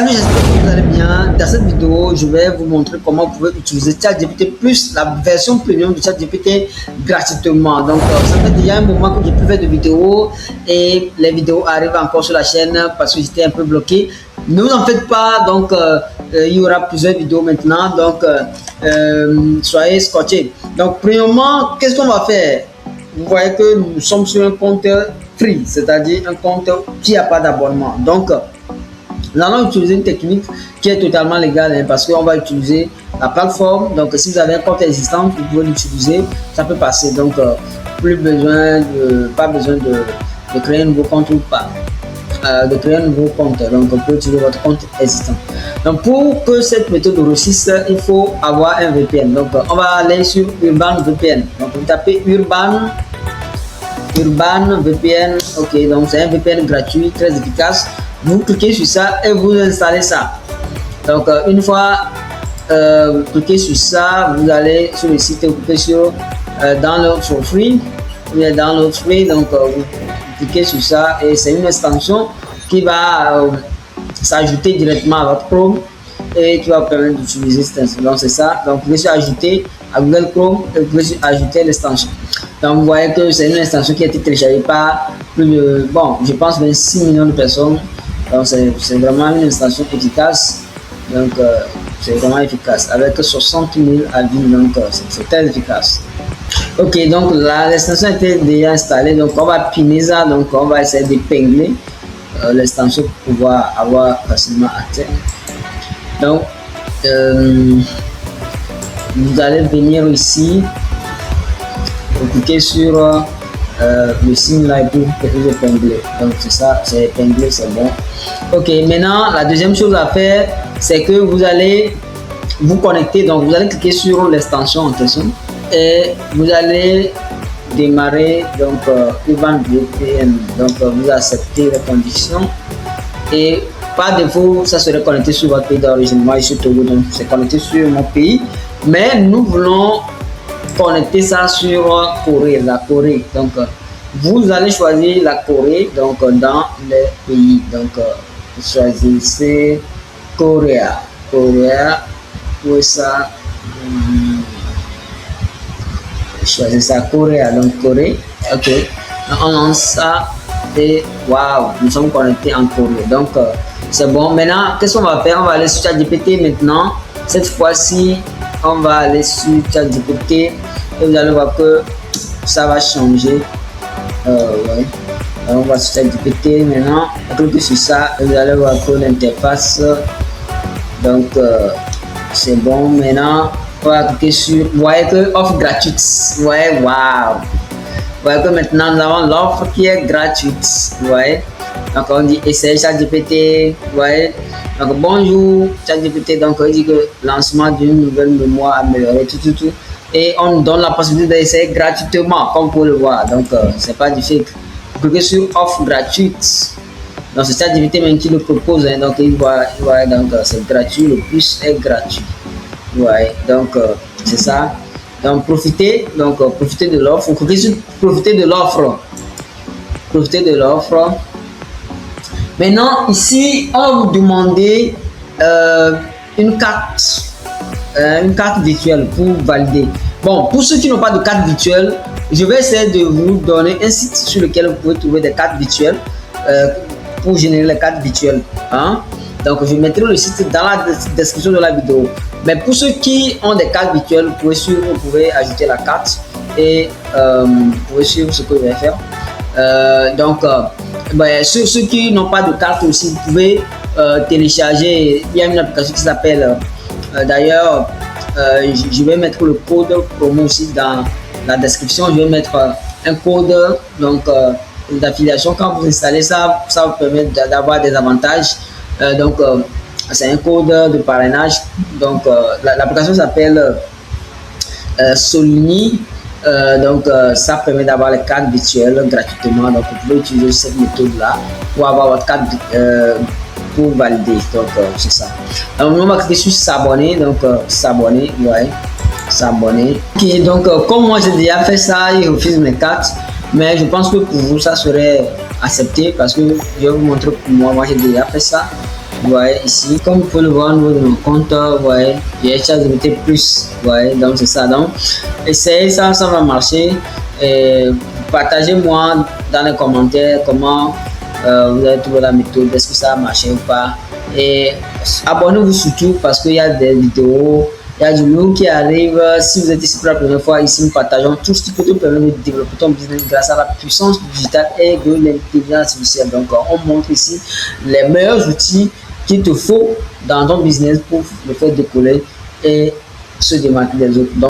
Salut, j'espère que vous allez bien. Dans cette vidéo, je vais vous montrer comment vous pouvez utiliser ChatGPT plus la version premium de ChatGPT gratuitement. Donc, ça fait déjà un moment que j'ai plus fait de vidéos et les vidéos arrivent encore sur la chaîne parce que j'étais un peu bloqué. Ne vous en faites pas, donc il y aura plusieurs vidéos maintenant. Donc, soyez scotchés. Donc, premièrement, qu'est-ce qu'on va faire? Vous voyez que nous sommes sur un compte free, c'est-à-dire un compte qui n'a pas d'abonnement. Donc, nous allons utiliser une technique qui est totalement légale parce qu'on va utiliser la plateforme. Donc, si vous avez un compte existant, vous pouvez l'utiliser, ça peut passer. Donc, pas besoin de créer un nouveau compte ou pas. De créer un nouveau compte. Donc, vous pouvez utiliser votre compte existant. Donc, pour que cette méthode réussisse, il faut avoir un VPN. Donc, on va aller sur Urban VPN. Donc, vous tapez Urban VPN. Ok, donc c'est un VPN gratuit, très efficace. Vous cliquez sur ça et vous installez ça. Donc, une fois cliquez sur ça, vous allez sur le site et vous cliquez sur Download for Free. Download Free, donc vous cliquez sur ça et c'est une extension qui va s'ajouter directement à votre Chrome et qui va vous permettre d'utiliser cette extension. Donc, c'est ça. Donc, vous pouvez sur ajouter à Google Chrome et vous pouvez sur ajouter l'extension. Donc, vous voyez que c'est une extension qui a été téléchargée par plus de, je pense 26 millions de personnes. Donc, c'est vraiment une extension efficace. Donc, c'est vraiment efficace. Avec 60 000 avis, donc c'est très efficace. Ok, donc l'extension a été déjà installée. Donc, on va piner ça. Donc, on va essayer d'épingler l'extension pour pouvoir avoir facilement accès. Donc, vous allez venir ici. Vous cliquez sur le signe là pour épingler. Donc c'est ça, c'est épinglé, c'est bon. Ok, maintenant la deuxième chose à faire, c'est que vous allez vous connecter. Donc vous allez cliquer sur l'extension en question et vous allez démarrer donc Urban VPN. Donc vous acceptez les conditions et par défaut ça serait connecté sur votre pays d'origine. Moi je suis Togo, donc c'est connecté sur mon pays, mais nous voulons connecter ça sur la Corée. Donc, vous allez choisir la Corée donc dans les pays. Donc, vous choisissez Corée. Pour ça, choisissez ça Corée. Donc, Corée. Ok. On lance ça et waouh, nous sommes connectés en Corée. Donc, c'est bon. Maintenant, qu'est-ce qu'on va faire? On va aller sur ChatGPT maintenant. Cette fois-ci, on va aller sur ChatGPT et vous allez voir que ça va changer. Ouais. Alors, on va sur ChatGPT maintenant. Cliquez sur ça et vous allez voir que l'interface. Donc, c'est bon. Maintenant, on va cliquer sur. Vous voyez que offre gratuite. Ouais, waouh. Vous voyez que maintenant nous avons l'offre qui est gratuite. Vous voyez. Donc, on dit essayer ChatGPT. Vous voyez. Donc, bonjour ChatGPT, donc il dit que lancement d'une nouvelle mémoire améliorée, tout. Et on nous donne la possibilité d'essayer gratuitement, comme vous pouvez le voir. Donc, c'est pas du fake. Vous cliquez sur offre gratuite. Donc, c'est ChatGPT même qui le propose. Hein, donc, il voit donc c'est gratuit, le plus est gratuit. Ouais, donc, c'est ça. Donc, profitez de l'offre. Vous cliquez sur profiter de l'offre. Profitez de l'offre. Maintenant, ici, on va vous demander une carte virtuelle pour valider. Bon, pour ceux qui n'ont pas de carte virtuelle, je vais essayer de vous donner un site sur lequel vous pouvez trouver des cartes virtuelles pour générer les cartes virtuelles. Hein? Donc, je mettrai le site dans la description de la vidéo. Mais pour ceux qui ont des cartes virtuelles, vous pouvez ajouter la carte et vous pouvez suivre ce que je vais faire. Ceux qui n'ont pas de carte aussi, vous pouvez télécharger. Il y a une application qui s'appelle d'ailleurs je vais mettre le code promo aussi dans la description. Je vais mettre un code d'affiliation. Quand vous installez ça, ça vous permet d'avoir des avantages. C'est un code de parrainage. Donc l'application s'appelle Solini. Ça permet d'avoir les cartes virtuelles gratuitement. Donc, vous pouvez utiliser cette méthode-là pour avoir votre carte pour valider. Donc, c'est ça. Donc, on va cliquer sur s'abonner. Donc, s'abonner, ouais, s'abonner. Ok, donc, comme moi j'ai déjà fait ça, il refuse mes cartes. Mais je pense que pour vous, ça serait accepté parce que je vais vous montrer pour moi. Moi, j'ai déjà fait ça. Vous voyez ici, comme vous pouvez le voir au niveau de mon compte, vous voyez, j'ai ChatGPT plus, vous voyez, donc c'est ça. Donc, essayez ça, ça va marcher. Partagez-moi dans les commentaires comment vous avez trouvé la méthode, est-ce que ça a marché ou pas. Et abonnez-vous surtout parce qu'il y a des vidéos, il y a du nouveau qui arrive. Si vous êtes ici pour la première fois, ici nous partageons tout ce qui peut te permettre de développer ton business grâce à la puissance digitale et de l'intelligence artificielle. Donc on montre ici les meilleurs outils qu'il te faut dans ton business pour le faire décoller et se démarquer des autres. Donc,